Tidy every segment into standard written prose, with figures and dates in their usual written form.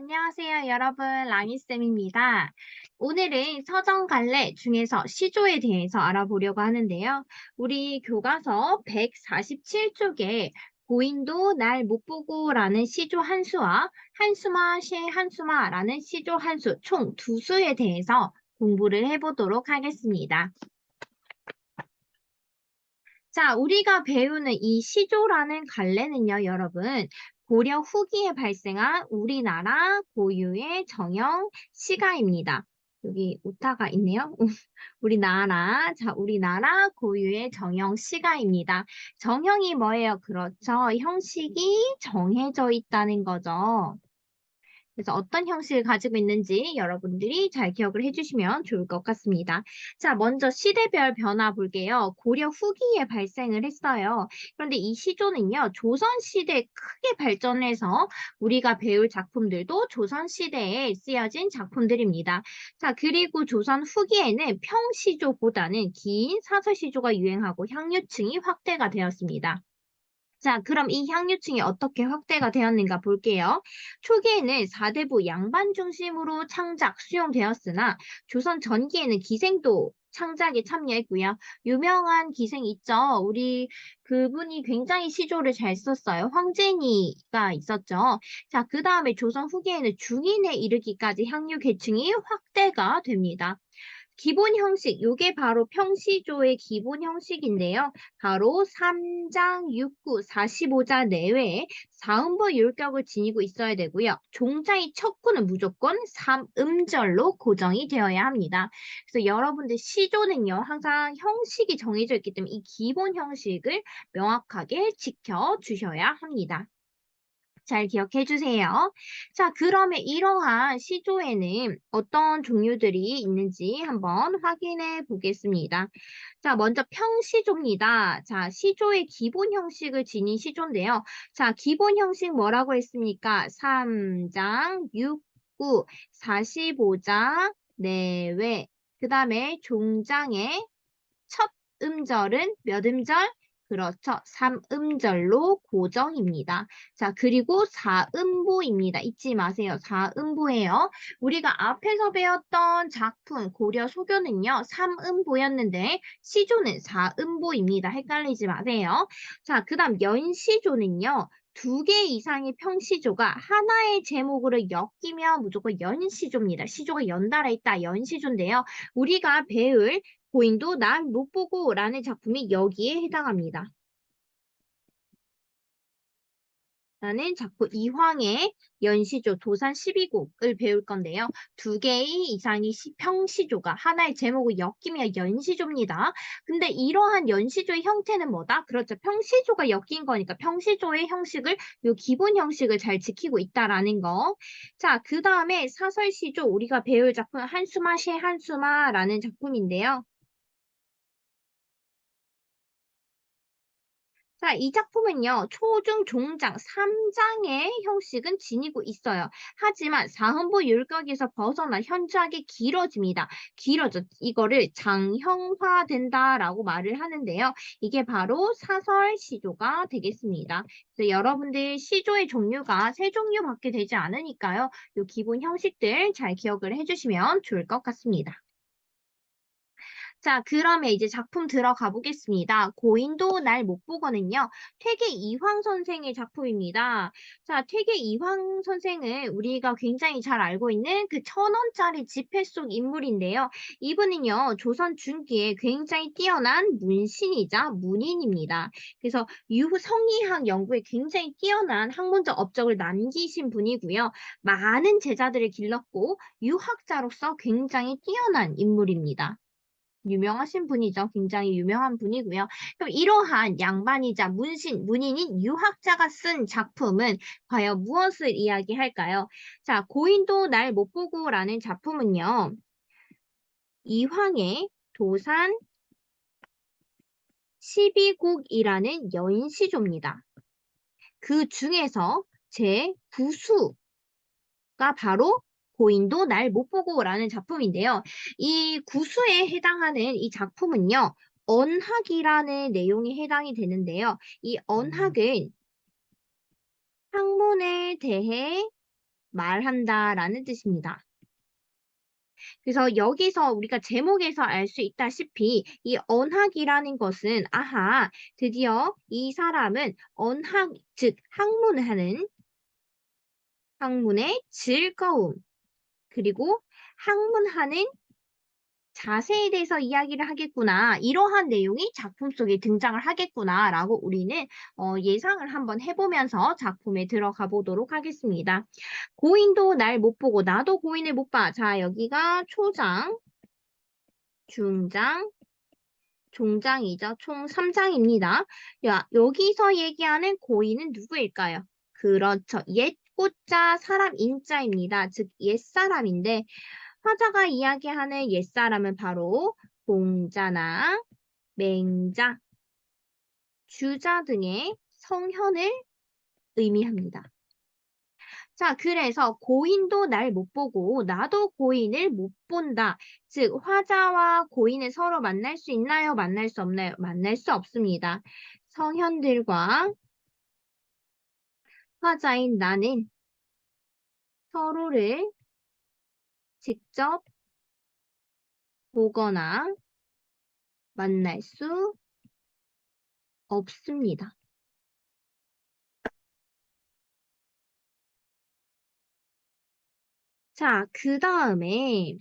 안녕하세요, 여러분. 라미쌤입니다. 오늘은 서정갈래 중에서 시조에 대해서 알아보려고 하는데요. 우리 교과서 147쪽에 고인도 날 못 보고라는 시조 한 수와 한수마 셰 한수마라는 시조 한 수, 총 두 수에 대해서 공부를 해보도록 하겠습니다. 자, 우리가 배우는 이 시조라는 갈래는요, 여러분, 고려 후기에 발생한 우리나라 고유의 정형 시가입니다. 여기 오타가 있네요. 우리나라 고유의 정형 시가입니다. 정형이 뭐예요? 그렇죠. 형식이 정해져 있다는 거죠. 그래서 어떤 형식을 가지고 있는지 여러분들이 잘 기억을 해주시면 좋을 것 같습니다. 자, 먼저 시대별 변화 볼게요. 고려 후기에 발생을 했어요. 그런데 이 시조는요, 조선시대에 크게 발전해서 우리가 배울 작품들도 조선시대에 쓰여진 작품들입니다. 자, 그리고 조선 후기에는 평시조보다는 긴 사설시조가 유행하고 향유층이 확대가 되었습니다. 자, 그럼 이 향유층이 어떻게 확대가 되었는가 볼게요. 초기에는 사대부 양반 중심으로 창작, 수용되었으나 조선 전기에는 기생도 창작에 참여했고요. 유명한 기생 있죠? 우리 그분이 굉장히 시조를 잘 썼어요. 황제니가 있었죠. 자, 그 다음에 조선 후기에는 중인에 이르기까지 향유 계층이 확대가 됩니다. 기본 형식, 요게 바로 평시조의 기본 형식인데요. 바로 3장 6구 45자 내외에 사음부 율격을 지니고 있어야 되고요. 종자의 첫 구는 무조건 3음절로 고정이 되어야 합니다. 그래서 여러분들 시조는요, 항상 형식이 정해져 있기 때문에 이 기본 형식을 명확하게 지켜주셔야 합니다. 잘 기억해 주세요. 자, 그러면 이러한 시조에는 어떤 종류들이 있는지 한번 확인해 보겠습니다. 자, 먼저 평시조입니다. 자, 시조의 기본 형식을 지닌 시조인데요. 자, 기본 형식 뭐라고 했습니까? 3장, 6구, 45자, 내외. 그 다음에 종장의 첫 음절은 몇 음절? 그렇죠. 3음절로 고정입니다. 자, 그리고 4음부입니다. 잊지 마세요. 4음부예요. 우리가 앞에서 배웠던 작품 고려 소교는요. 3음부였는데 시조는 4음부입니다. 헷갈리지 마세요. 자, 그 다음 연시조는요. 두 개 이상의 평시조가 하나의 제목으로 엮이면 무조건 연시조입니다. 시조가 연달아 있다. 연시조인데요. 우리가 배울 고인도 날 못 보고 라는 작품이 여기에 해당합니다. 라는 작품 이황의 연시조 도산 12곡을 배울 건데요. 두 개의 이상의 평시조가 하나의 제목을 엮이면 연시조입니다. 근데 이러한 연시조의 형태는 뭐다? 그렇죠. 평시조가 엮인 거니까 평시조의 형식을 요 기본 형식을 잘 지키고 있다라는 거. 자, 그 다음에 사설시조 우리가 배울 작품 한수마 셰 한수마라는 작품인데요. 자, 이 작품은요, 초중 종장 3장의 형식은 지니고 있어요. 하지만 사음부 율격에서 벗어나 현저하게 길어집니다. 길어져. 이거를 장형화된다라고 말을 하는데요. 이게 바로 사설 시조가 되겠습니다. 그래서 여러분들 시조의 종류가 세 종류밖에 되지 않으니까요. 이 기본 형식들 잘 기억을 해주시면 좋을 것 같습니다. 자, 그러면 이제 작품 들어가 보겠습니다. 고인도 날 못 보거든요. 퇴계 이황 선생의 작품입니다. 자, 퇴계 이황 선생은 우리가 굉장히 잘 알고 있는 그 1,000원짜리 지폐 속 인물인데요. 이분은요, 조선 중기에 굉장히 뛰어난 문신이자 문인입니다. 그래서 성리학 연구에 굉장히 뛰어난 학문적 업적을 남기신 분이고요. 많은 제자들을 길렀고 유학자로서 굉장히 뛰어난 인물입니다. 유명하신 분이죠. 굉장히 유명한 분이고요. 그럼 이러한 양반이자 문인인 유학자가 쓴 작품은 과연 무엇을 이야기할까요? 자, 고인도 날 못 보고라는 작품은요. 이황의 도산 12곡이라는 여인시조입니다. 그 중에서 제9수가 바로 고인도 날 못 보고라는 작품인데요. 이 구수에 해당하는 이 작품은요. 언학이라는 내용이 해당이 되는데요. 이 언학은 학문에 대해 말한다라는 뜻입니다. 그래서 여기서 우리가 제목에서 알 수 있다시피 이 언학이라는 것은 아하, 드디어 이 사람은 언학, 즉 학문의 즐거움, 그리고 학문하는 자세에 대해서 이야기를 하겠구나. 이러한 내용이 작품 속에 등장을 하겠구나라고 우리는 예상을 한번 해보면서 작품에 들어가 보도록 하겠습니다. 고인도 날 못 보고 나도 고인을 못 봐. 자, 여기가 초장, 중장, 종장이죠. 총 3장입니다. 여기서 얘기하는 고인은 누구일까요? 그렇죠. 옛꽃자 사람 인자입니다. 즉 옛사람인데 화자가 이야기하는 옛사람은 바로 공자나 맹자, 주자 등의 성현을 의미합니다. 자, 그래서 고인도 날 못 보고 나도 고인을 못 본다. 즉, 화자와 고인을 서로 만날 수 있나요? 만날 수 없나요? 만날 수 없습니다. 성현들과 화자인 나는 서로를 직접 보거나 만날 수 없습니다. 자, 그 다음에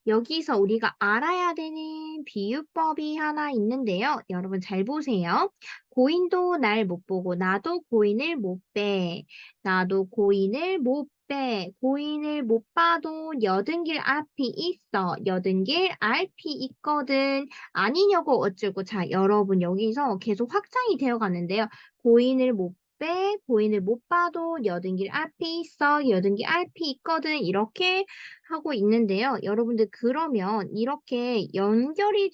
여기서 우리가 알아야 되는 비유법이 하나 있는데요. 여러분 잘 보세요. 고인도 날 못 보고 나도 고인을 못 빼. 나도 고인을 못 빼. 고인을 못 봐도 여든길 앞이 있어. 여든길 앞이 있거든. 아니냐고 어쩌고. 자, 여러분 여기서 계속 확장이 되어 가는데요. 고인을 못 빼. 고인을 못 봐도 여든길 앞이 있어. 여든길 앞이 있거든. 이렇게 하고 있는데요. 여러분들 그러면 이렇게 연결이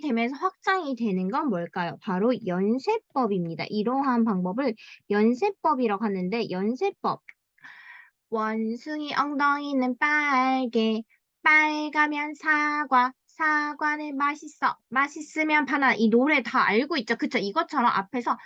되면서 확장이 되는 건 뭘까요? 바로 연세법입니다. 이러한 방법을 연세법이라고 하는데 연세법. 원숭이 엉덩이는 빨개. 빨가면 사과. 사과는 맛있어. 맛있으면 바나나. 이 노래 다 알고 있죠? 그쵸? 이것처럼 앞에서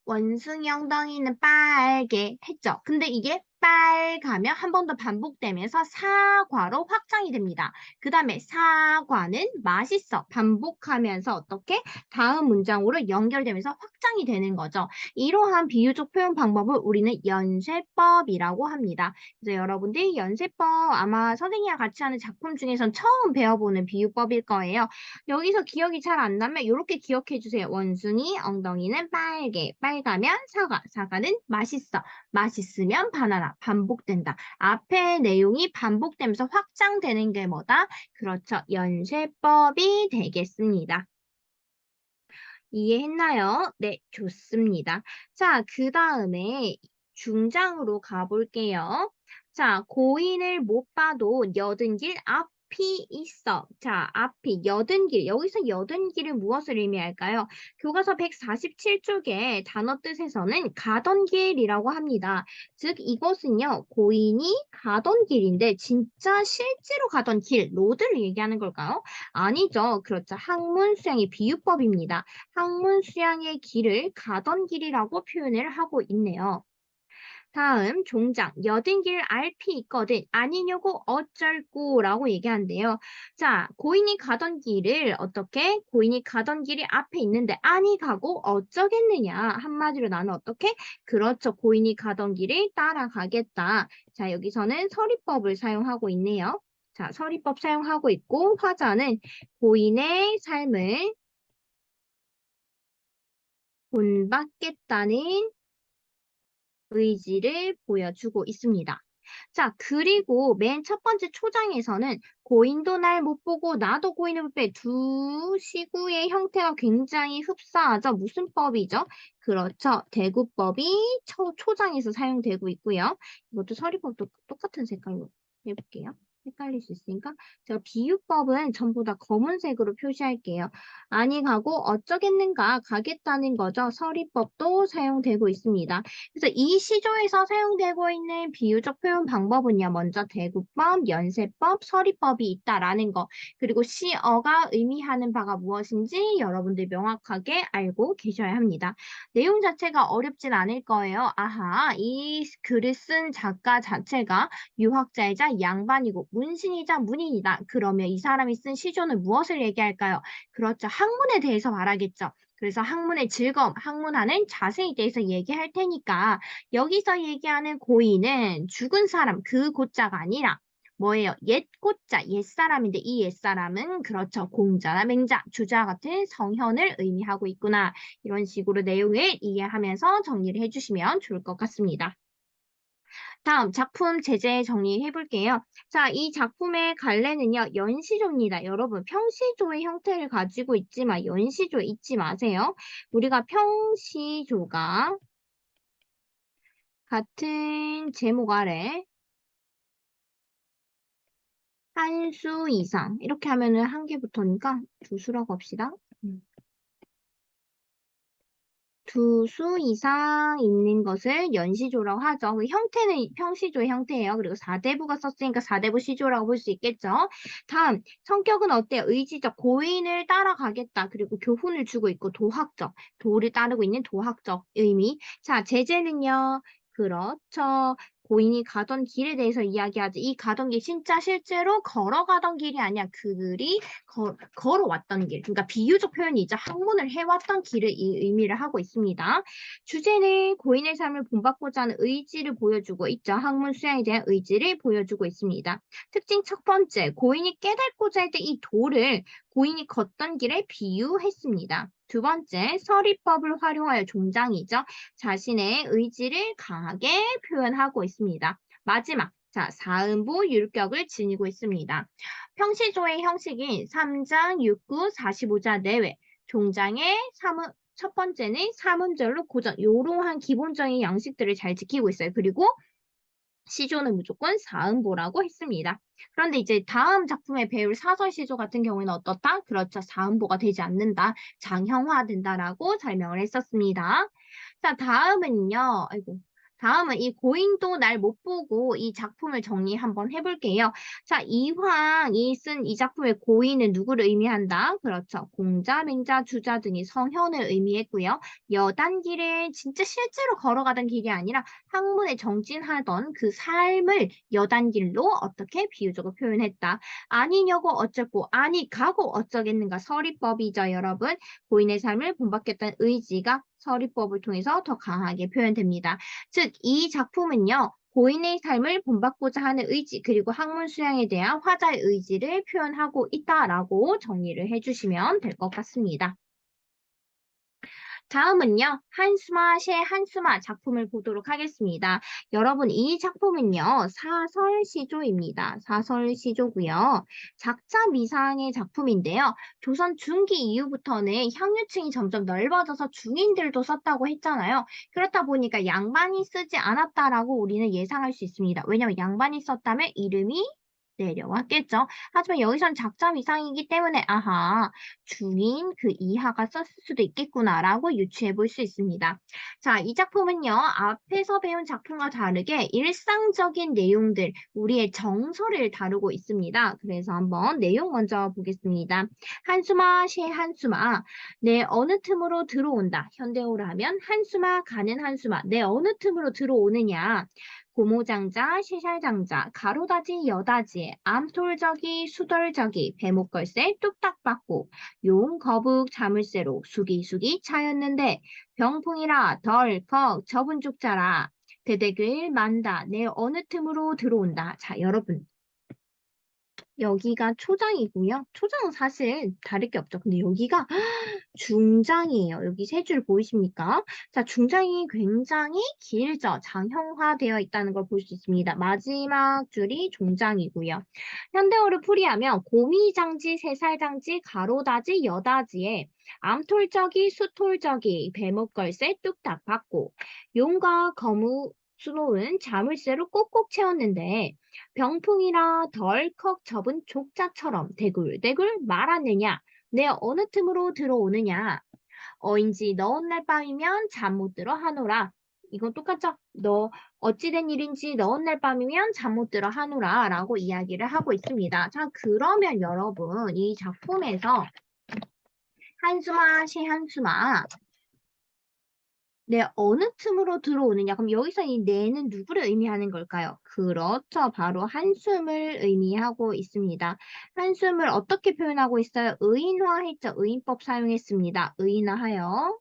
원숭이 엉덩이는 빨개 했죠. 근데 이게 빨가면 한 번 더 반복되면서 사과로 확장이 됩니다. 그 다음에 사과는 맛있어. 반복하면서 어떻게? 다음 문장으로 연결되면서 확장이 되는 거죠. 이러한 비유적 표현 방법을 우리는 연쇄법이라고 합니다. 그래서 여러분들 연쇄법 아마 선생님이랑 같이 하는 작품 중에선 처음 배워보는 비유법일 거예요. 여기서 기억이 잘 안 나면 이렇게 기억해 주세요. 원숭이 엉덩이는 빨개. 빨가면 사과. 사과는 맛있어. 맛있으면 바나나. 반복된다. 앞에 내용이 반복되면서 확장되는 게 뭐다? 그렇죠. 연쇄법이 되겠습니다. 이해했나요? 네, 좋습니다. 자, 그 다음에 중장으로 가볼게요. 자, 고인을 못 봐도 여든 길 앞이 있어. 자, 앞이 여든 길. 여기서 여든 길은 무엇을 의미할까요? 교과서 147쪽의 단어 뜻에서는 가던 길이라고 합니다. 즉, 이것은요, 고인이 가던 길인데 진짜 실제로 가던 길, 로드를 얘기하는 걸까요? 아니죠. 그렇죠. 학문 수양의 비유법입니다. 학문 수양의 길을 가던 길이라고 표현을 하고 있네요. 다음 종장 여든 길 알피 있거든 아니냐고 어쩔꼬라고 얘기한대요. 자, 고인이 가던 길을 어떻게? 고인이 가던 길이 앞에 있는데 아니 가고 어쩌겠느냐. 한마디로 나는 어떻게? 그렇죠. 고인이 가던 길을 따라가겠다. 자, 여기서는 서리법을 사용하고 있네요. 자, 서리법 사용하고 있고 화자는 고인의 삶을 본받겠다는 의지를 보여주고 있습니다. 자, 그리고 맨 첫 번째 초장에서는 고인도 날 못 보고 나도 고인을 못 봐. 두 시구의 형태가 굉장히 흡사하죠. 무슨 법이죠? 그렇죠. 대구법이 초장에서 사용되고 있고요. 이것도 서리법도 똑같은 색깔로 해볼게요. 헷갈릴 수 있으니까 제가 비유법은 전부 다 검은색으로 표시할게요. 아니 가고 어쩌겠는가 가겠다는 거죠. 서리법도 사용되고 있습니다. 그래서 이 시조에서 사용되고 있는 비유적 표현 방법은요. 먼저 대구법, 연세법, 서리법이 있다라는 거. 그리고 시어가 의미하는 바가 무엇인지 여러분들 명확하게 알고 계셔야 합니다. 내용 자체가 어렵진 않을 거예요. 아하, 이 글을 쓴 작가 자체가 유학자이자 양반이고 문신이자 문인이다. 그러면 이 사람이 쓴 시조는 무엇을 얘기할까요? 그렇죠. 학문에 대해서 말하겠죠. 그래서 학문의 즐거움, 학문하는 자세에 대해서 얘기할 테니까 여기서 얘기하는 고인은 죽은 사람, 그 고자가 아니라 뭐예요? 옛 고자, 옛사람인데 이 옛사람은 그렇죠. 공자나 맹자, 주자 같은 성현을 의미하고 있구나. 이런 식으로 내용을 이해하면서 정리를 해주시면 좋을 것 같습니다. 다음 작품 제재 정리해 볼게요. 자, 이 작품의 갈래는요, 연시조입니다. 여러분, 평시조의 형태를 가지고 있지만 연시조 잊지 마세요. 우리가 평시조가 같은 제목 아래 한 수 이상 이렇게 하면은 한 개부터니까 두 수라고 합시다. 두 수 이상 있는 것을 연시조라고 하죠. 그 형태는 평시조의 형태예요. 그리고 사대부가 썼으니까 사대부 시조라고 볼 수 있겠죠. 다음, 성격은 어때요? 의지적, 고인을 따라가겠다. 그리고 교훈을 주고 있고 도학적, 도를 따르고 있는 도학적 의미. 자, 제재는요. 그렇죠. 고인이 가던 길에 대해서 이야기하지. 이 가던 길 진짜 실제로 걸어가던 길이 아니야. 그들이 걸어왔던 길. 그러니까 비유적 표현이죠. 학문을 해왔던 길을 이 의미를 하고 있습니다. 주제는 고인의 삶을 본받고자 하는 의지를 보여주고 있죠. 학문 수양에 대한 의지를 보여주고 있습니다. 특징 첫 번째, 고인이 깨닫고자 할 때 이 도를 고인이 걷던 길에 비유했습니다. 두 번째, 서리법을 활용하여 종장이죠. 자신의 의지를 강하게 표현하고 있습니다. 마지막, 자, 사음부 율격을 지니고 있습니다. 평시조의 형식인 3장, 6구, 45자 내외, 종장의 첫 번째는 사문절로 고전, 요러한 기본적인 양식들을 잘 지키고 있어요. 그리고 시조는 무조건 사음보라고 했습니다. 그런데 이제 다음 작품에 배울 사설 시조 같은 경우에는 어떻다? 그렇죠. 사음보가 되지 않는다. 장형화된다라고 설명을 했었습니다. 자, 다음은요. 아이고. 다음은 이 고인도 날 못 보고 이 작품을 정리 한번 해볼게요. 자, 이황이 쓴 이 작품의 고인은 누구를 의미한다? 그렇죠. 공자, 맹자, 주자 등이 성현을 의미했고요. 여단길에 진짜 실제로 걸어가던 길이 아니라 학문에 정진하던 그 삶을 여단길로 어떻게 비유적으로 표현했다. 아니냐고 어쩌고 아니 가고 어쩌겠는가 서리법이죠, 여러분. 고인의 삶을 본받겠다는 의지가 서리법을 통해서 더 강하게 표현됩니다. 즉, 이 작품은요. 고인의 삶을 본받고자 하는 의지 그리고 학문 수양에 대한 화자의 의지를 표현하고 있다라고 정리를 해주시면 될 것 같습니다. 다음은요, 한수마 셰 한수마 작품을 보도록 하겠습니다. 여러분, 이 작품은요, 사설시조입니다. 사설시조고요. 작자 미상의 작품인데요. 조선 중기 이후부터는 향유층이 점점 넓어져서 중인들도 썼다고 했잖아요. 그렇다 보니까 양반이 쓰지 않았다라고 우리는 예상할 수 있습니다. 왜냐하면 양반이 썼다면 이름이 내려왔겠죠. 하지만 여기선 작자 미상이기 때문에 아하 중인 그 이하가 썼을 수도 있겠구나라고 유추해 볼 수 있습니다. 자, 이 작품은요. 앞에서 배운 작품과 다르게 일상적인 내용들, 우리의 정서를 다루고 있습니다. 그래서 한번 내용 먼저 보겠습니다. 한수마 셰 한수마 내 어느 틈으로 들어온다. 현대어로 하면 한수마 가는 한수마 내 어느 틈으로 들어오느냐. 고모장자, 시살장자, 가로다지, 여다지, 암솔저기, 수덜저기, 배목걸새, 뚝딱받고, 용, 거북, 자물쇠로 수기수기 차였는데 병풍이라 덜컥 저분 죽자라 대대길 만다 내 어느 틈으로 들어온다. 자, 여러분 여기가 초장이고요. 초장은 사실 다를 게 없죠. 근데 여기가 중장이에요. 여기 세 줄 보이십니까? 자, 중장이 굉장히 길죠. 장형화되어 있다는 걸 볼 수 있습니다. 마지막 줄이 종장이고요. 현대어로 풀이하면 고미장지, 새살장지, 가로다지, 여다지에 암톨저기, 수톨저기, 배목걸새 뚝딱 받고 용과 거무 수노는 자물쇠로 꼭꼭 채웠는데 병풍이라 덜컥 접은 족자처럼 대굴대굴 말았느냐. 내 어느 틈으로 들어오느냐. 어인지 너온 날 밤이면 잠 못 들어 하노라. 이건 똑같죠? 너 어찌된 일인지 너온 날 밤이면 잠 못 들어 하노라 라고 이야기를 하고 있습니다. 자, 그러면 여러분 이 작품에서 한수마, 시한수마 내 어느 틈으로 들어오느냐? 그럼 여기서 이 내는 누구를 의미하는 걸까요? 그렇죠. 바로 한숨을 의미하고 있습니다. 한숨을 어떻게 표현하고 있어요? 의인화했죠. 의인법 사용했습니다. 의인화하여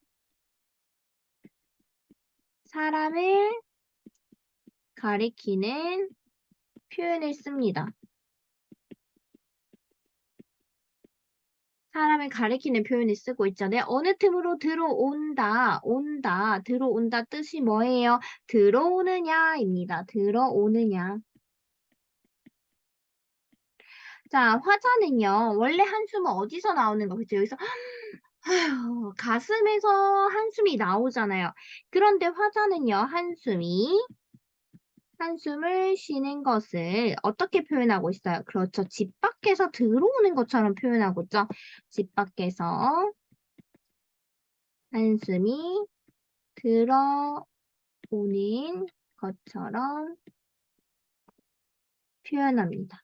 사람을 가리키는 표현을 씁니다. 사람을 가리키는 표현을 쓰고 있죠. 네, 어느 틈으로 들어온다, 온다, 들어온다 뜻이 뭐예요? 들어오느냐입니다. 들어오느냐. 자, 화자는요, 원래 한숨은 어디서 나오는 거, 그죠? 여기서, 아휴, 가슴에서 한숨이 나오잖아요. 그런데 화자는요, 한숨을 쉬는 것을 어떻게 표현하고 있어요? 그렇죠. 집 밖에서 들어오는 것처럼 표현하고 있죠. 집 밖에서 한숨이 들어오는 것처럼 표현합니다.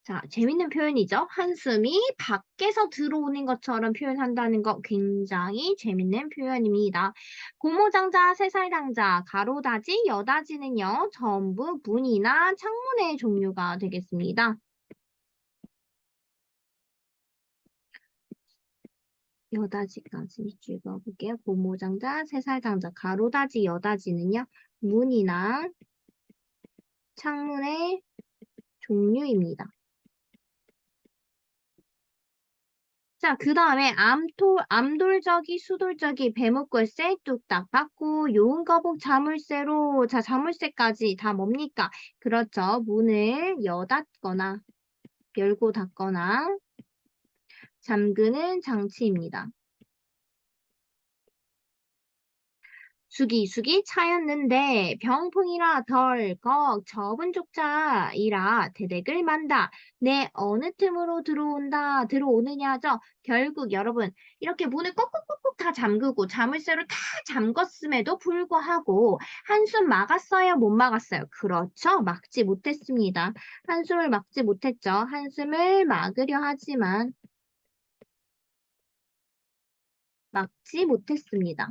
자, 재밌는 표현이죠. 한숨이 밖에서 들어오는 것처럼 표현한다는 거 굉장히 재밌는 표현입니다. 고모장자, 세살당자, 가로다지, 여다지는요. 전부 문이나 창문의 종류가 되겠습니다. 여다지까지 읽어볼게요. 고모장자, 세살당자, 가로다지, 여다지는요. 문이나 창문의 종류입니다. 자, 그 다음에 암돌적이, 수돌적이, 배묶을새, 뚝딱, 받고, 요은거북, 자물쇠로, 자, 자물쇠까지 다 뭡니까? 그렇죠. 문을 여닫거나, 열고 닫거나, 잠그는 장치입니다. 수기수기 차였는데 병풍이라 덜컥 접은 족자이라 대댁을 만다. 내 어느 틈으로 들어오느냐죠. 결국 여러분 이렇게 문을 꼭꼭꼭꼭 다 잠그고 자물쇠로 다 잠궜음에도 불구하고 한숨 막았어요? 못 막았어요? 그렇죠. 막지 못했습니다. 한숨을 막지 못했죠. 한숨을 막으려 하지만 막지 못했습니다.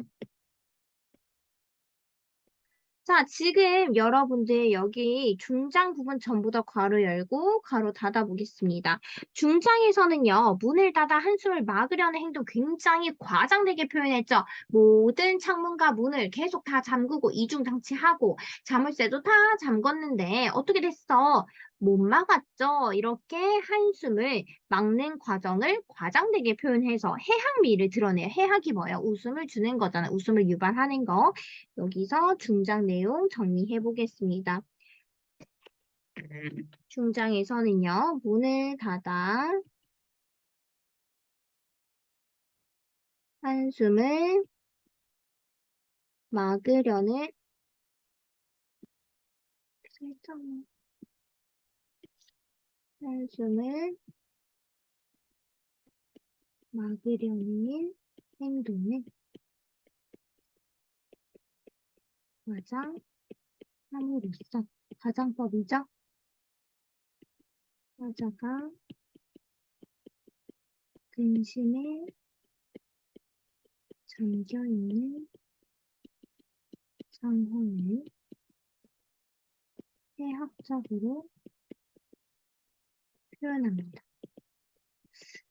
자, 지금 여러분들 여기 중장 부분 전부 다 괄호 열고 괄호 닫아 보겠습니다. 중장에서는요, 문을 닫아 한숨을 막으려는 행동 굉장히 과장되게 표현했죠. 모든 창문과 문을 계속 다 잠그고 이중장치하고 자물쇠도 다 잠궜는데 어떻게 됐어? 못 막았죠. 이렇게 한숨을 막는 과정을 과장되게 표현해서 해학미를 드러내요. 해학이 뭐예요? 웃음을 주는 거잖아요. 웃음을 유발하는 거. 여기서 중장 내용 정리해 보겠습니다. 중장에서는요, 문을 닫아 한숨을 막으려는 한숨을 막으려는 행동을 과장함으로써 가장법이죠. 화자가 근심에 잠겨있는 상황을 해학적으로 표현합니다.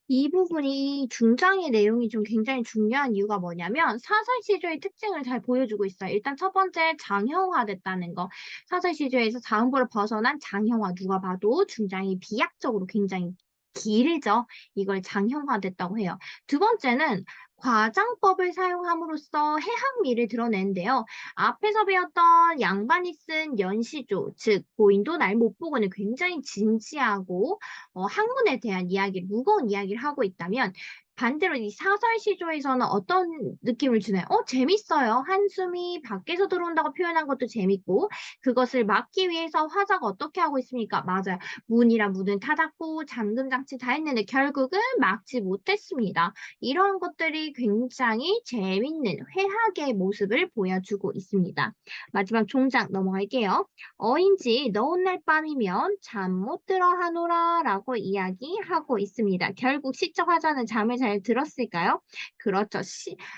이 부분이 중장의 내용이 좀 굉장히 중요한 이유가 뭐냐면 사설시조의 특징을 잘 보여주고 있어요. 일단 첫 번째 장형화됐다는 거. 사설시조에서 자음보를 벗어난 장형화. 누가 봐도 중장이 비약적으로 굉장히 길죠. 이걸 장형화됐다고 해요. 두 번째는 과장법을 사용함으로써 해학미를 드러내는데요. 앞에서 배웠던 양반이 쓴 연시조, 즉 고인도 날 못 보고는 굉장히 진지하고 학문에 대한 이야기, 무거운 이야기를 하고 있다면 반대로 이 사설 시조에서는 어떤 느낌을 주나요? 재밌어요. 한숨이 밖에서 들어온다고 표현한 것도 재밌고, 그것을 막기 위해서 화자가 어떻게 하고 있습니까? 맞아요. 문이랑 문은 닫았고, 잠금 장치 다 했는데 결국은 막지 못했습니다. 이런 것들이 굉장히 재밌는 회학의 모습을 보여주고 있습니다. 마지막 종작 넘어갈게요. 어인지 너온 날 밤이면 잠 못 들어 하노라 라고 이야기하고 있습니다. 결국 시적 화자는 잠을 잘 들었을까요? 그렇죠.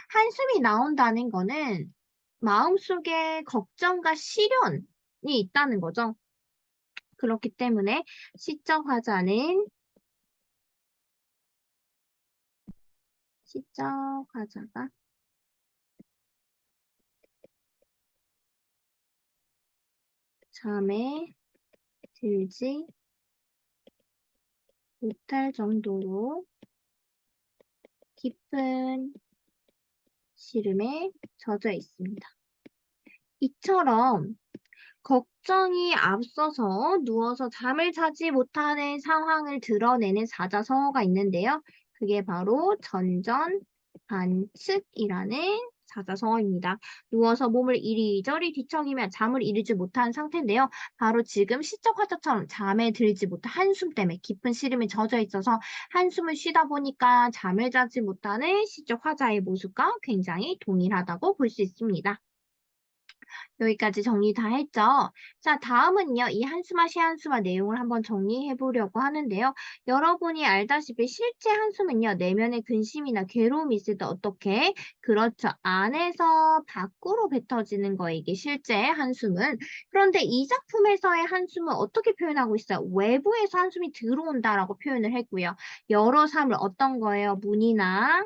한숨이 나온다는 거는 마음속에 걱정과 시련이 있다는 거죠. 그렇기 때문에 시적 화자가 잠에 들지 못할 정도로 깊은 시름에 젖어 있습니다. 이처럼 걱정이 앞서서 누워서 잠을 자지 못하는 상황을 드러내는 사자성어가 있는데요. 그게 바로 전전반측이라는 사자성어입니다. 누워서 몸을 이리저리 뒤척이며 잠을 이루지 못한 상태인데요. 바로 지금 시적 화자처럼 잠에 들지 못한 한숨 때문에 깊은 시름에 젖어 있어서 한숨을 쉬다 보니까 잠을 자지 못하는 시적 화자의 모습과 굉장히 동일하다고 볼 수 있습니다. 여기까지 정리 다 했죠? 자, 다음은요. 이 한수마 시한수마 내용을 한번 정리해 보려고 하는데요. 여러분이 알다시피 실제 한숨은요. 내면의 근심이나 괴로움이 있을 때 어떻게? 그렇죠. 안에서 밖으로 뱉어지는 거예요. 이게 실제 한숨은. 그런데 이 작품에서의 한숨은 어떻게 표현하고 있어요? 외부에서 한숨이 들어온다라고 표현을 했고요. 여러 사물 어떤 거예요? 문이나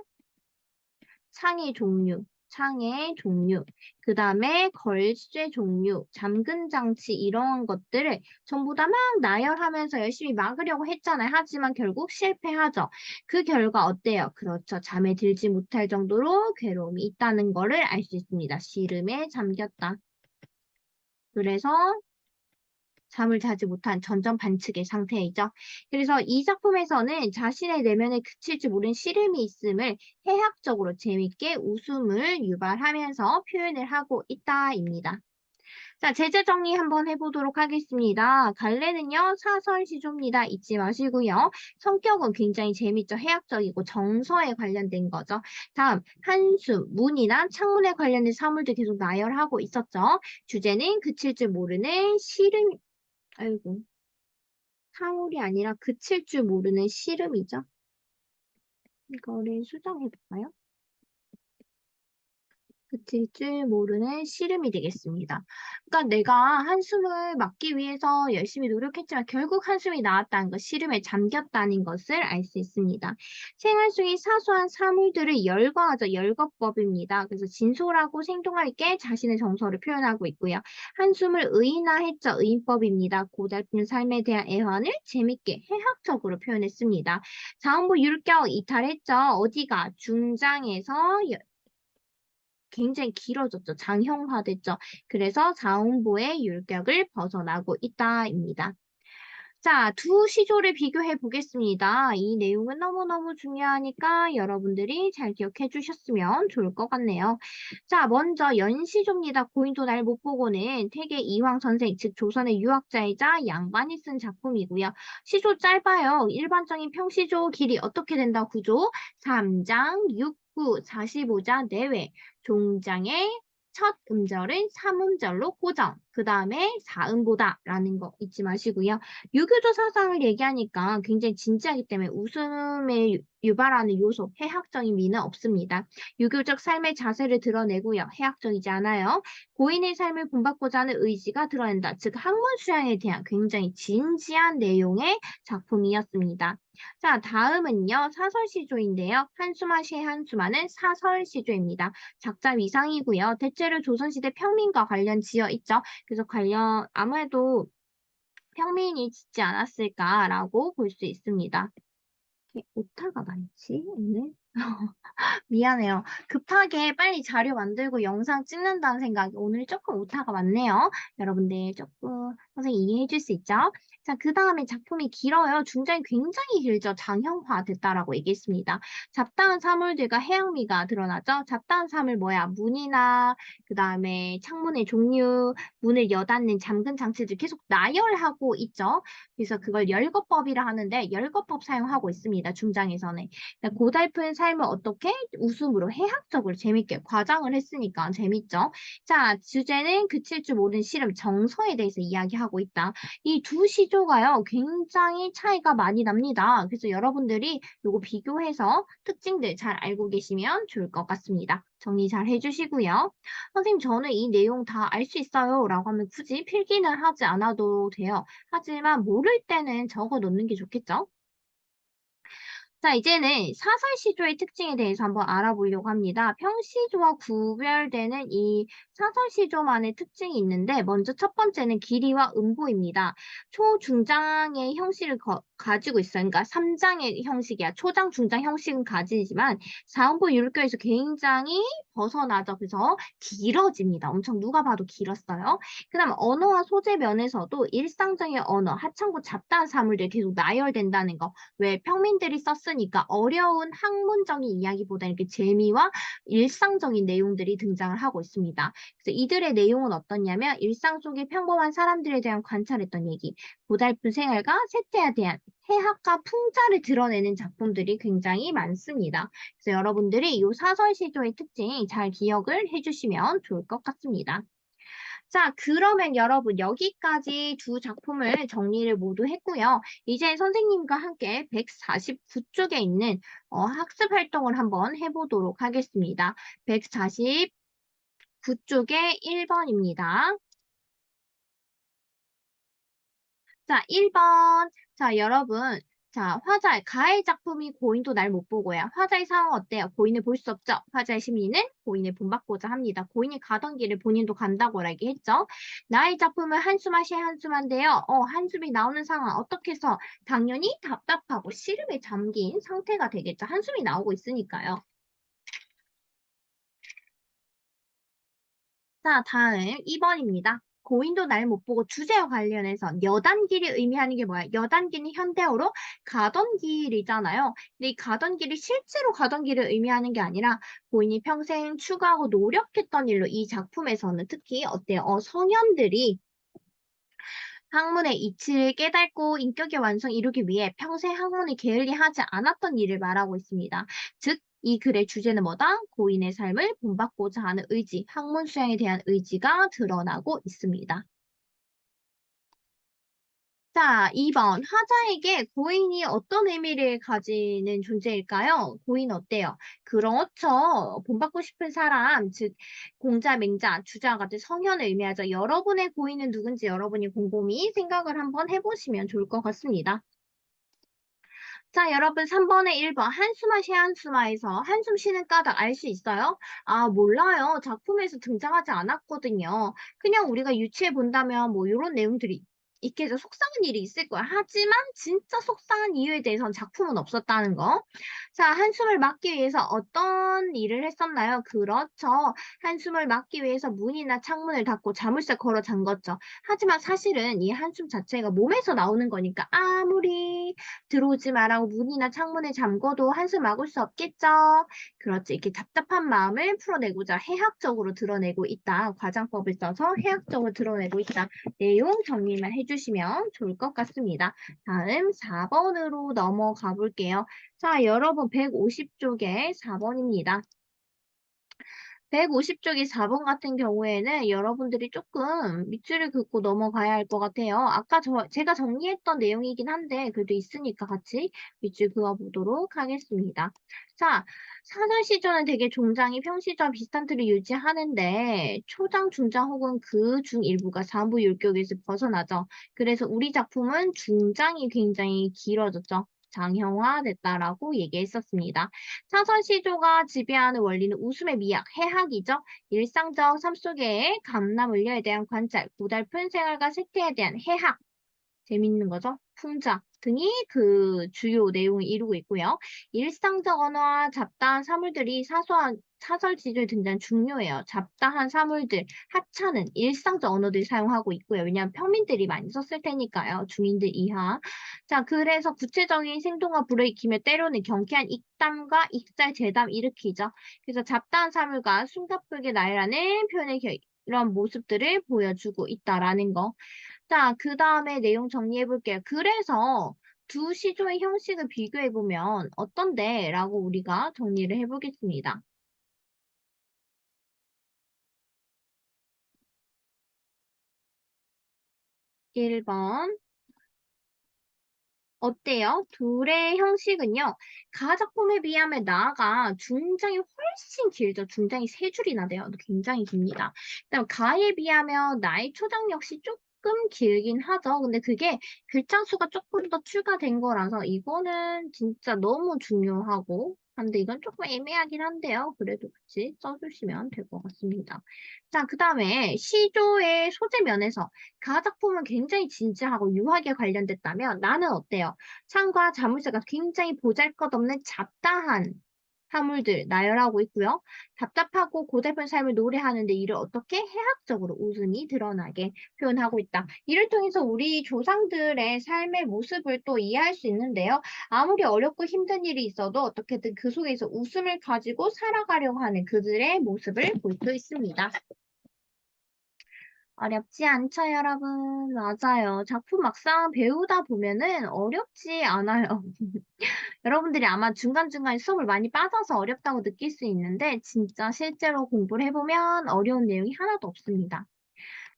창의 종류, 그 다음에 걸쇠 종류, 잠금 장치 이런 것들을 전부 다 막 나열하면서 열심히 막으려고 했잖아요. 하지만 결국 실패하죠. 그 결과 어때요? 그렇죠. 잠에 들지 못할 정도로 괴로움이 있다는 거를 알 수 있습니다. 시름에 잠겼다. 그래서 잠을 자지 못한 전전반측의 상태이죠. 그래서 이 작품에서는 자신의 내면에 그칠지 모른 시름이 있음을 해학적으로 재밌게 웃음을 유발하면서 표현을 하고 있다입니다. 자, 제재 정리 한번 해보도록 하겠습니다. 갈래는요, 사설 시조입니다. 잊지 마시고요. 성격은 굉장히 재밌죠. 해학적이고 정서에 관련된 거죠. 다음, 한숨, 문이나 창문에 관련된 사물도 계속 나열하고 있었죠. 주제는 그칠 줄 모르는 시름, 아이고, 사물이 아니라 그칠 줄 모르는 씨름이죠. 이거를 수정해볼까요? 그칠 줄 모르는 씨름이 되겠습니다. 그러니까 내가 한숨을 막기 위해서 열심히 노력했지만 결국 한숨이 나왔다는 것, 씨름에 잠겼다는 것을 알 수 있습니다. 생활 속의 사소한 사물들을 열거하죠. 열거법입니다. 그래서 진솔하고 생동할 게 자신의 정서를 표현하고 있고요. 한숨을 의인화했죠. 의인법입니다. 고달픈 삶에 대한 애환을 재밌게 해학적으로 표현했습니다. 자음부 율격 이탈했죠. 어디가 중장에서 굉장히 길어졌죠. 장형화됐죠. 그래서 자음보의 율격을 벗어나고 있다입니다. 자, 두 시조를 비교해 보겠습니다. 이 내용은 너무너무 중요하니까 여러분들이 잘 기억해 주셨으면 좋을 것 같네요. 자, 먼저 연시조입니다. 고인도 날 못 보고는 태계 이황 선생, 즉 조선의 유학자이자 양반이 쓴 작품이고요. 시조 짧아요. 일반적인 평시조 길이 어떻게 된다 구조? 3장 6구 45자 내외. 종장의 첫 음절은 3음절로 고정, 그 다음에 4음보다라는 거 잊지 마시고요. 유교조 사상을 얘기하니까 굉장히 진지하기 때문에 웃음을 유발하는 요소, 해학적인 미는 없습니다. 유교적 삶의 자세를 드러내고요. 해학적이지 않아요. 고인의 삶을 본받고자 하는 의지가 드러낸다. 즉 학문 수양에 대한 굉장히 진지한 내용의 작품이었습니다. 자, 다음은요. 사설시조인데요. 한수마 시한수마는 사설시조입니다. 작자 위상이고요. 대체로 조선시대 평민과 관련 지어 있죠. 그래서 아무래도 평민이 짓지 않았을까라고 볼 수 있습니다. 오타가 많지, 오늘? 미안해요. 급하게 빨리 자료 만들고 영상 찍는다는 생각에 오늘 조금 오타가 많네요. 여러분들 조금 선생님 이해해 줄 수 있죠? 자, 그 다음에 작품이 길어요. 중장이 굉장히 길죠. 장형화됐다라고 얘기했습니다. 잡다한 사물들과 해양미가 드러나죠. 잡다한 사물 뭐야? 문이나 그 다음에 창문의 종류, 문을 여닫는 잠근 장치들 계속 나열하고 있죠. 그래서 그걸 열거법이라 하는데 열거법 사용하고 있습니다. 중장에서는. 그러니까 고달픈 삶을 어떻게 웃음으로 해학적으로 재밌게 과장을 했으니까 재밌죠. 자, 주제는 그칠 줄 모르는 씨름 정서에 대해서 이야기하고 있다. 이 두 시조가요, 굉장히 차이가 많이 납니다. 그래서 여러분들이 요거 비교해서 특징들 잘 알고 계시면 좋을 것 같습니다. 정리 잘 해주시고요. 선생님, 저는 이 내용 다 알 수 있어요. 라고 하면 굳이 필기는 하지 않아도 돼요. 하지만 모를 때는 적어 놓는 게 좋겠죠? 자, 이제는 사설시조의 특징에 대해서 한번 알아보려고 합니다. 평시조와 구별되는 이 사설시조만의 특징이 있는데, 먼저 첫 번째는 길이와 음보입니다. 초중장의 형식을 가지고 있어요. 그러니까 3장의 형식이야. 초장, 중장 형식은 가지지만, 사음보 율교에서 굉장히 벗어나죠. 그래서 길어집니다. 엄청 누가 봐도 길었어요. 그 다음 언어와 소재 면에서도 일상적인 언어, 하찮고 잡다한 사물들이 계속 나열된다는 거. 왜 평민들이 썼으니까 어려운 학문적인 이야기보다 이렇게 재미와 일상적인 내용들이 등장을 하고 있습니다. 그래서 이들의 내용은 어떻냐면 일상 속의 평범한 사람들에 대한 관찰했던 얘기, 고달픈 생활과 세태에 대한 해학과 풍자를 드러내는 작품들이 굉장히 많습니다. 그래서 여러분들이 이 사설 시조의 특징 잘 기억을 해주시면 좋을 것 같습니다. 자, 그러면 여러분 여기까지 두 작품을 정리를 모두 했고요. 이제 선생님과 함께 149쪽에 있는 학습 활동을 한번 해보도록 하겠습니다. 149쪽에 1번입니다. 자, 1번. 자, 여러분. 자, 화자의 가해 작품이 고인도 날 못 보고야. 화자의 상황 어때요? 고인을 볼 수 없죠? 화자의 심리는 고인을 본받고자 합니다. 고인이 가던 길을 본인도 간다고 얘기했죠? 나의 작품은 한숨하시 한숨한데요. 한숨이 나오는 상황 어떻게 해서 당연히 답답하고 시름에 잠긴 상태가 되겠죠. 한숨이 나오고 있으니까요. 자, 다음 2번입니다. 고인도 날 못 보고 주제와 관련해서 여단길이 의미하는 게 뭐야? 여단길은 현대어로 가던 길이잖아요. 근데 이 가던 길이 실제로 가던 길을 의미하는 게 아니라 고인이 평생 추구하고 노력했던 일로 이 작품에서는 특히 어때요? 성현들이 학문의 이치를 깨닫고 인격의 완성 이루기 위해 평생 학문을 게을리하지 않았던 일을 말하고 있습니다. 즉, 이 글의 주제는 뭐다? 고인의 삶을 본받고자 하는 의지, 학문 수양에 대한 의지가 드러나고 있습니다. 자, 2번. 화자에게 고인이 어떤 의미를 가지는 존재일까요? 고인 어때요? 그렇죠. 본받고 싶은 사람, 즉 공자, 맹자, 주자 같은 성현을 의미하죠. 여러분의 고인은 누군지 여러분이 곰곰이 생각을 한번 해보시면 좋을 것 같습니다. 자, 여러분 3번에 1번 한숨아 쉬 한숨아에서 한숨 쉬는 까닭 알 수 있어요? 아, 몰라요. 작품에서 등장하지 않았거든요. 그냥 우리가 유추해 본다면 뭐 이런 내용들이 있겠죠. 속상한 일이 있을 거야. 하지만 진짜 속상한 이유에 대해서는 작품은 없었다는 거. 자, 한숨을 막기 위해서 어떤 일을 했었나요? 그렇죠. 한숨을 막기 위해서 문이나 창문을 닫고 자물쇠 걸어 잠궜죠. 하지만 사실은 이 한숨 자체가 몸에서 나오는 거니까 아무리 들어오지 마라고 문이나 창문을 잠궈도 한숨 막을 수 없겠죠. 그렇지. 이렇게 답답한 마음을 풀어내고자 해학적으로 드러내고 있다. 과장법을 써서 해학적으로 드러내고 있다. 내용 정리만 해주시면 좋을 것 같습니다. 다음 4번으로 넘어가 볼게요. 자, 여러분 150쪽에 4번입니다. 150쪽이 4번 같은 경우에는 여러분들이 조금 밑줄을 긋고 넘어가야 할 것 같아요. 아까 제가 정리했던 내용이긴 한데 그래도 있으니까 같이 밑줄 그어보도록 하겠습니다. 자, 사설 시조는 되게 종장이 평시조와 비슷한 틀을 유지하는데 초장, 중장 혹은 그 중 일부가 사부 율격에서 벗어나죠. 그래서 우리 작품은 중장이 굉장히 길어졌죠. 장형화됐다라고 얘기했었습니다. 사선 시조가 지배하는 원리는 웃음의 미학, 해학이죠. 일상적 삶 속의 감람 을려에 대한 관찰, 고달픈 생활과 세태에 대한 해학, 재밌는 거죠. 풍자, 등이 그 주요 내용을 이루고 있고요. 일상적 언어와 잡다한 사물들이 사소한 사설 지조에 등장 중요해요. 잡다한 사물들, 하찮은 일상적 언어들 사용하고 있고요. 왜냐하면 평민들이 많이 썼을 테니까요. 중인들 이하. 자, 그래서 구체적인 생동과 불어익히며 때로는 경쾌한 익담과 익살, 재담 일으키죠. 그래서 잡다한 사물과 숨가쁘게 나열하는 표현의 이런 모습들을 보여주고 있다라는 거. 자, 그 다음에 내용 정리해 볼게요. 그래서 두 시조의 형식을 비교해 보면 어떤데? 라고 우리가 정리를 해 보겠습니다. 1번. 어때요? 둘의 형식은요, 가작품에 비하면 나아가 중장이 훨씬 길죠. 중장이 세 줄이나 돼요. 굉장히 깁니다. 그다음 가에 비하면 나의 초장 역시 조금 길긴 하죠. 근데 그게 글자 수가 조금 더 추가된 거라서 이거는 진짜 너무 중요하고, 근데 이건 조금 애매하긴 한데요. 그래도 같이 써주시면 될 것 같습니다. 자, 그 다음에 시조의 소재 면에서 가작품은 굉장히 진지하고 유하게 관련됐다면 나는 어때요? 창과 자물쇠가 굉장히 보잘것없는 잡다한 사물들 나열하고 있고요. 답답하고 고달픈 삶을 노래하는데 이를 어떻게 해학적으로 웃음이 드러나게 표현하고 있다. 이를 통해서 우리 조상들의 삶의 모습을 또 이해할 수 있는데요. 아무리 어렵고 힘든 일이 있어도 어떻게든 그 속에서 웃음을 가지고 살아가려고 하는 그들의 모습을 볼 수 있습니다. 어렵지 않죠, 여러분? 맞아요. 작품 막상 배우다 보면은 어렵지 않아요. 여러분들이 아마 중간중간 수업을 많이 빠져서 어렵다고 느낄 수 있는데, 진짜 실제로 공부를 해보면 어려운 내용이 하나도 없습니다.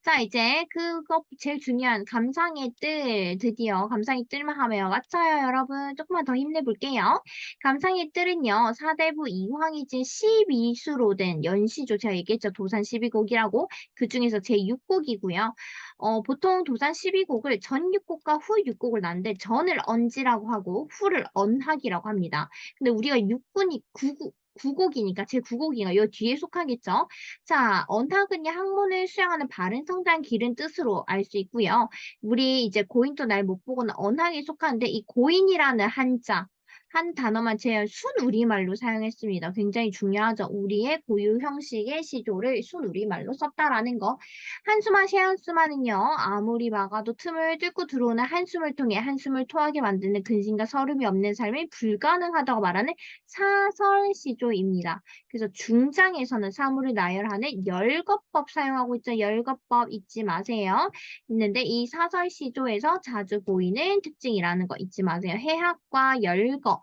자, 이제 그거 제일 중요한 감상의 뜰, 드디어 감상의 뜰만 하면 맞춰요, 여러분. 조금만 더 힘내볼게요. 감상의 뜰은요, 사대부 이황이진 12수로 된 연시조, 제가 얘기했죠, 도산 12곡이라고. 그 중에서 제6곡이고요. 보통 도산 12곡을 전 6곡과 후 6곡을 나는데, 전을 언지라고 하고, 후를 언학이라고 합니다. 근데 우리가 6군이 9곡이니까, 제 9곡인가, 요 뒤에 속하겠죠? 자, 언학은요, 학문을 수양하는 바른 성장 기른 뜻으로 알 수 있고요. 우리 이제 고인도 날 못 보고는 언학에 속하는데 이 고인이라는 한자, 한 단어만 제한 순우리말로 사용했습니다. 굉장히 중요하죠. 우리의 고유 형식의 시조를 순우리말로 썼다라는 거. 한수만 세한수만은요, 아무리 막아도 틈을 뚫고 들어오는 한숨을 통해 한숨을 토하게 만드는 근심과 서름이 없는 삶이 불가능하다고 말하는 사설시조입니다. 그래서 중장에서는 사물을 나열하는 열거법 사용하고 있죠. 열거법 잊지 마세요. 있는데 이 사설 시조에서 자주 보이는 특징이라는 거 잊지 마세요. 해학과 열거,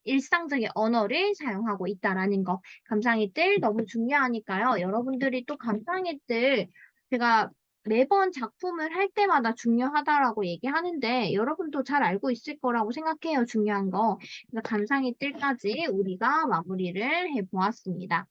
일상적인 언어를 사용하고 있다라는 거. 감상의 뜰 너무 중요하니까요. 여러분들이 또 감상의 뜰 제가 매번 작품을 할 때마다 중요하다라고 얘기하는데 여러분도 잘 알고 있을 거라고 생각해요. 중요한 거. 그래서 감상의 뜰까지 우리가 마무리를 해보았습니다.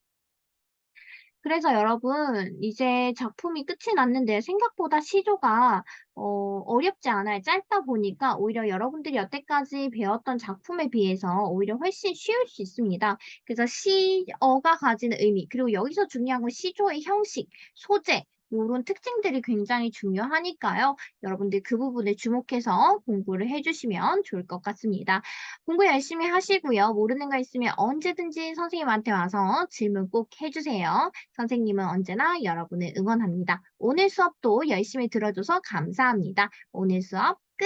그래서 여러분, 이제 작품이 끝이 났는데 생각보다 시조가 어렵지 않아요. 짧다 보니까 오히려 여러분들이 여태까지 배웠던 작품에 비해서 오히려 훨씬 쉬울 수 있습니다. 그래서 시어가 가지는 의미, 그리고 여기서 중요한 건 시조의 형식, 소재, 이런 특징들이 굉장히 중요하니까요. 여러분들 그 부분에 주목해서 공부를 해주시면 좋을 것 같습니다. 공부 열심히 하시고요. 모르는 거 있으면 언제든지 선생님한테 와서 질문 꼭 해주세요. 선생님은 언제나 여러분을 응원합니다. 오늘 수업도 열심히 들어줘서 감사합니다. 오늘 수업 끝!